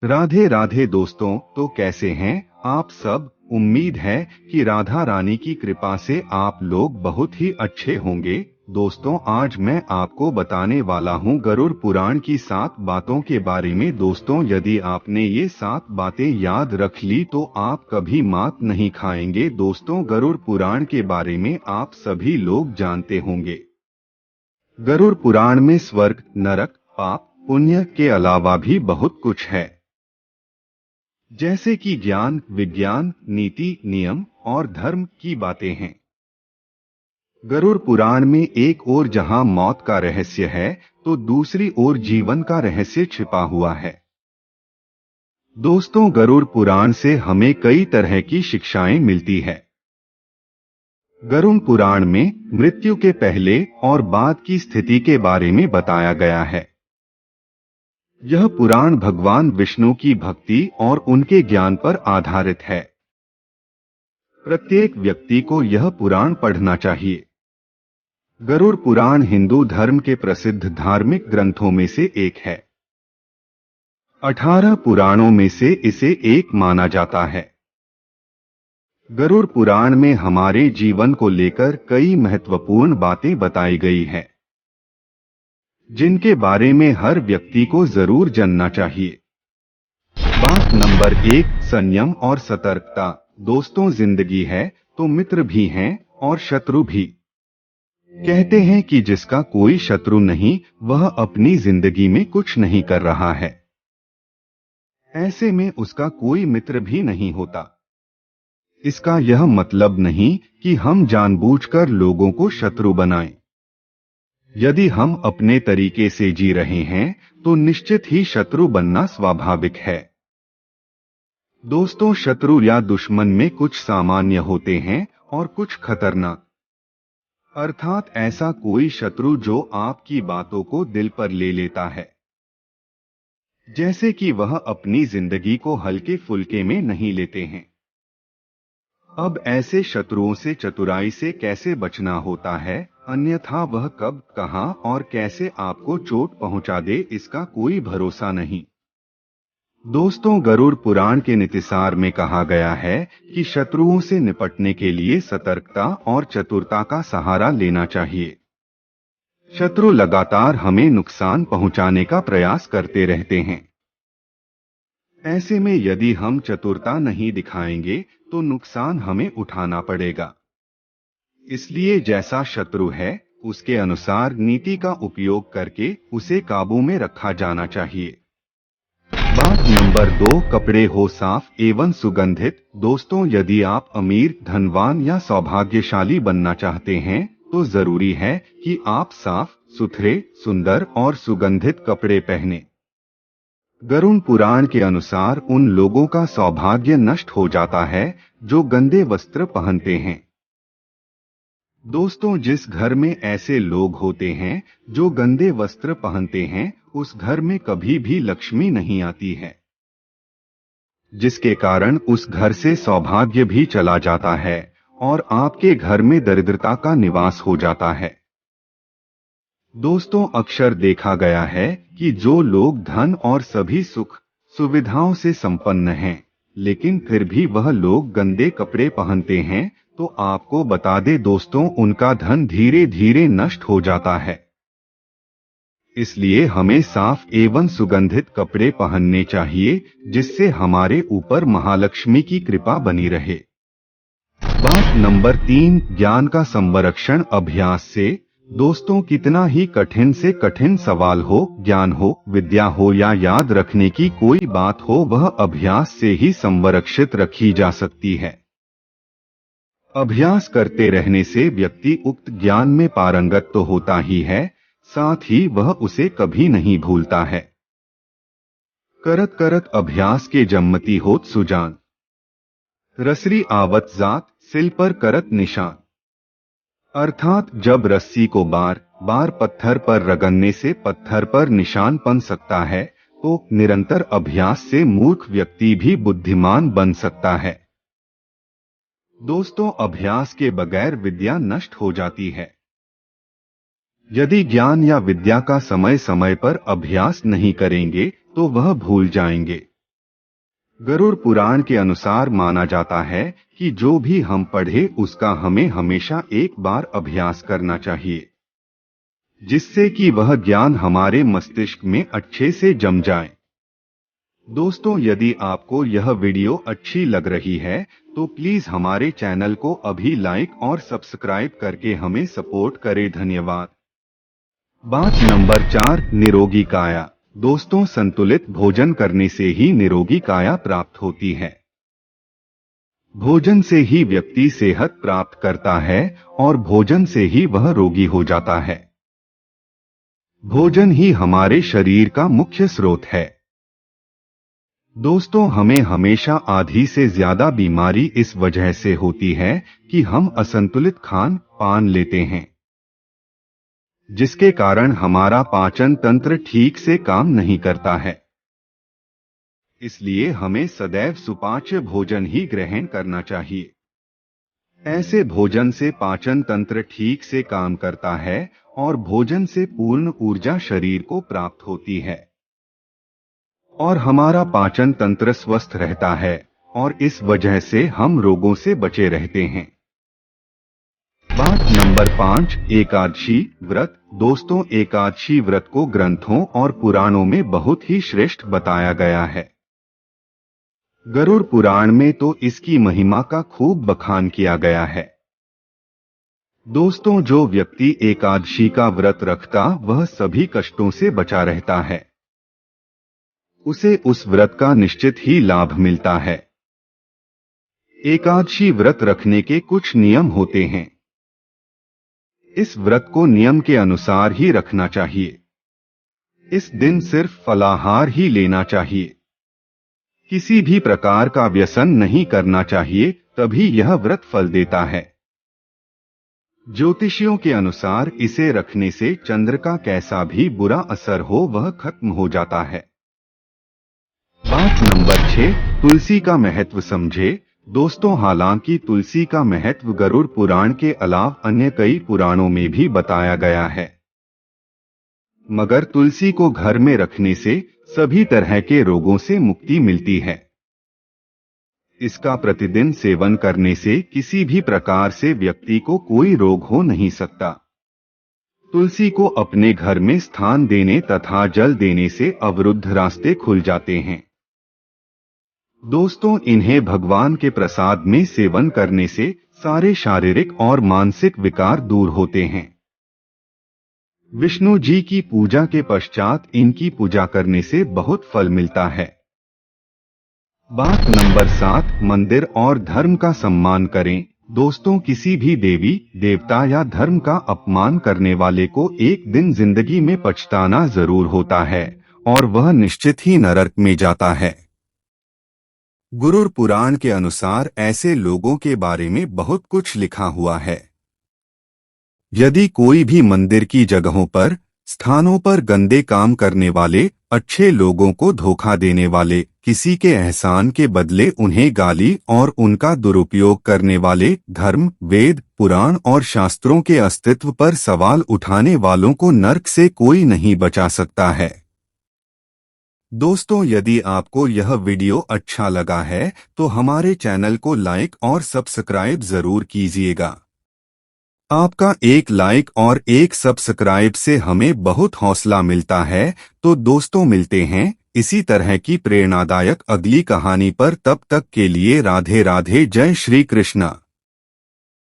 राधे राधे दोस्तों, तो कैसे हैं आप सब। उम्मीद है कि राधा रानी की कृपा से आप लोग बहुत ही अच्छे होंगे। दोस्तों, आज मैं आपको बताने वाला हूं गरुड़ पुराण की 7 बातों के बारे में। दोस्तों, यदि आपने ये 7 बातें याद रख ली तो आप कभी मात नहीं खाएंगे। दोस्तों, गरुड़ पुराण के बारे में आप सभी लोग जानते होंगे। गरुड़ पुराण में स्वर्ग, नरक, पाप, पुण्य के अलावा भी बहुत कुछ है, जैसे कि ज्ञान, विज्ञान, नीति, नियम और धर्म की बातें हैं। गरुड़ पुराण में एक ओर जहां मौत का रहस्य है, तो दूसरी ओर जीवन का रहस्य छिपा हुआ है। दोस्तों, गरुड़ पुराण से हमें कई तरह की शिक्षाएं मिलती है। गरुड़ पुराण में मृत्यु के पहले और बाद की स्थिति के बारे में बताया गया है। यह पुराण भगवान विष्णु की भक्ति और उनके ज्ञान पर आधारित है। प्रत्येक व्यक्ति को यह पुराण पढ़ना चाहिए। गरुड़ पुराण हिंदू धर्म के प्रसिद्ध धार्मिक ग्रंथों में से एक है। 18 पुराणों में से इसे एक माना जाता है। गरुड़ पुराण में हमारे जीवन को लेकर कई महत्वपूर्ण बातें बताई गई हैं, जिनके बारे में हर व्यक्ति को जरूर जानना चाहिए। बात नंबर 1, संयम और सतर्कता। दोस्तों, जिंदगी है तो मित्र भी हैं और शत्रु भी। कहते हैं कि जिसका कोई शत्रु नहीं, वह अपनी जिंदगी में कुछ नहीं कर रहा है। ऐसे में उसका कोई मित्र भी नहीं होता। इसका यह मतलब नहीं कि हम जानबूझकर लोगों को शत्रु बनाएं। यदि हम अपने तरीके से जी रहे हैं, तो निश्चित ही शत्रु बनना स्वाभाविक है। दोस्तों, शत्रु या दुश्मन में कुछ सामान्य होते हैं और कुछ खतरनाक। अर्थात ऐसा कोई शत्रु जो आपकी बातों को दिल पर ले लेता है, जैसे कि वह अपनी जिंदगी को हल्के फुल्के में नहीं लेते हैं। अब ऐसे शत्रुओं से चतुराई से कैसे बचना होता है, अन्यथा वह कब, कहां और कैसे आपको चोट पहुंचा दे, इसका कोई भरोसा नहीं। दोस्तों, गरुड़ पुराण के नितिसार में कहा गया है कि शत्रुओं से निपटने के लिए सतर्कता और चतुरता का सहारा लेना चाहिए। शत्रु लगातार हमें नुकसान पहुंचाने का प्रयास करते रहते हैं। ऐसे में यदि हम चतुरता नहीं दिखाएंगे तो नुकसान हमें उठाना पड़ेगा। इसलिए जैसा शत्रु है, उसके अनुसार नीति का उपयोग करके उसे काबू में रखा जाना चाहिए। बात नंबर 2, कपड़े हो साफ एवं सुगंधित। दोस्तों, यदि आप अमीर, धनवान या सौभाग्यशाली बनना चाहते हैं, तो जरूरी है कि आप साफ सुथरे, सुंदर और सुगंधित कपड़े पहने। गरुड़ पुराण के अनुसार उन लोगों का सौभाग्य नष्ट हो जाता है जो गंदे वस्त्र पहनते हैं। दोस्तों, जिस घर में ऐसे लोग होते हैं जो गंदे वस्त्र पहनते हैं, उस घर में कभी भी लक्ष्मी नहीं आती है, जिसके कारण उस घर से सौभाग्य भी चला जाता है और आपके घर में दरिद्रता का निवास हो जाता है। दोस्तों, अक्सर देखा गया है कि जो लोग धन और सभी सुख सुविधाओं से संपन्न हैं, लेकिन फिर भी वह लोग गंदे कपड़े पहनते हैं, तो आपको बता दे दोस्तों, उनका धन धीरे धीरे नष्ट हो जाता है। इसलिए हमें साफ एवं सुगंधित कपड़े पहनने चाहिए, जिससे हमारे ऊपर महालक्ष्मी की कृपा बनी रहे। बात नंबर 3, ज्ञान का संरक्षण अभ्यास से। दोस्तों, कितना ही कठिन से कठिन सवाल हो, ज्ञान हो, विद्या हो या याद रखने की कोई बात हो, वह अभ्यास से ही संरक्षित रखी जा सकती है। अभ्यास करते रहने से व्यक्ति उक्त ज्ञान में पारंगत तो होता ही है, साथ ही वह उसे कभी नहीं भूलता है। करत करत अभ्यास के जम्मति होत सुजान, रसरी आवत जात, सिल पर करत निशान। अर्थात जब रस्सी को बार बार पत्थर पर रगड़ने से पत्थर पर निशान बन सकता है, तो निरंतर अभ्यास से मूर्ख व्यक्ति भी बुद्धिमान बन सकता है। दोस्तों, अभ्यास के बगैर विद्या नष्ट हो जाती है। यदि ज्ञान या विद्या का समय समय पर अभ्यास नहीं करेंगे, तो वह भूल जाएंगे। गरुड़ पुराण के अनुसार माना जाता है कि जो भी हम पढ़े उसका हमें हमेशा एक बार अभ्यास करना चाहिए, जिससे कि वह ज्ञान हमारे मस्तिष्क में अच्छे से जम जाए। दोस्तों, यदि आपको यह वीडियो अच्छी लग रही है तो प्लीज हमारे चैनल को अभी लाइक और सब्सक्राइब करके हमें सपोर्ट करें। धन्यवाद। बात नंबर 4, निरोगी काया। दोस्तों, संतुलित भोजन करने से ही निरोगी काया प्राप्त होती है। भोजन से ही व्यक्ति सेहत प्राप्त करता है और भोजन से ही वह रोगी हो जाता है। भोजन ही हमारे शरीर का मुख्य स्रोत है। दोस्तों, हमें हमेशा आधी से ज्यादा बीमारी इस वजह से होती है कि हम असंतुलित खान पान लेते हैं, जिसके कारण हमारा पाचन तंत्र ठीक से काम नहीं करता है। इसलिए हमें सदैव सुपाच्य भोजन ही ग्रहण करना चाहिए। ऐसे भोजन से पाचन तंत्र ठीक से काम करता है और भोजन से पूर्ण ऊर्जा शरीर को प्राप्त होती है और हमारा पाचन तंत्र स्वस्थ रहता है और इस वजह से हम रोगों से बचे रहते हैं। बात नंबर 5, एकादशी व्रत। दोस्तों, एकादशी व्रत को ग्रंथों और पुराणों में बहुत ही श्रेष्ठ बताया गया है। गरुड़ पुराण में तो इसकी महिमा का खूब बखान किया गया है। दोस्तों, जो व्यक्ति एकादशी का व्रत रखता वह सभी कष्टों से बचा रहता है। उसे उस व्रत का निश्चित ही लाभ मिलता है। एकादशी व्रत रखने के कुछ नियम होते हैं। इस व्रत को नियम के अनुसार ही रखना चाहिए। इस दिन सिर्फ फलाहार ही लेना चाहिए। किसी भी प्रकार का व्यसन नहीं करना चाहिए, तभी यह व्रत फल देता है। ज्योतिषियों के अनुसार इसे रखने से चंद्र का कैसा भी बुरा असर हो वह खत्म हो जाता है। बात नंबर 6, तुलसी का महत्व समझे। दोस्तों, हालांकि तुलसी का महत्व गरुड़ पुराण के अलावा अन्य कई पुराणों में भी बताया गया है, मगर तुलसी को घर में रखने से सभी तरह के रोगों से मुक्ति मिलती है। इसका प्रतिदिन सेवन करने से किसी भी प्रकार से व्यक्ति को कोई रोग हो नहीं सकता। तुलसी को अपने घर में स्थान देने तथा जल देने से अवरुद्ध रास्ते खुल जाते हैं। दोस्तों, इन्हें भगवान के प्रसाद में सेवन करने से सारे शारीरिक और मानसिक विकार दूर होते हैं। विष्णु जी की पूजा के पश्चात इनकी पूजा करने से बहुत फल मिलता है। बात नंबर 7, मंदिर और धर्म का सम्मान करें। दोस्तों, किसी भी देवी देवता या धर्म का अपमान करने वाले को एक दिन जिंदगी में पछताना जरूर होता है और वह निश्चित ही नरक में जाता है। गरुड़ पुराण के अनुसार ऐसे लोगों के बारे में बहुत कुछ लिखा हुआ है। यदि कोई भी मंदिर की जगहों पर, स्थानों पर गंदे काम करने वाले, अच्छे लोगों को धोखा देने वाले, किसी के एहसान के बदले उन्हें गाली और उनका दुरुपयोग करने वाले, धर्म, वेद, पुराण और शास्त्रों के अस्तित्व पर सवाल उठाने वालों को नरक से कोई नहीं बचा सकता है। दोस्तों, यदि आपको यह वीडियो अच्छा लगा है तो हमारे चैनल को लाइक और सब्सक्राइब जरूर कीजिएगा। आपका एक लाइक और एक सब्सक्राइब से हमें बहुत हौसला मिलता है। तो दोस्तों, मिलते हैं इसी तरह की प्रेरणादायक अगली कहानी पर। तब तक के लिए राधे राधे, जय श्री कृष्ण।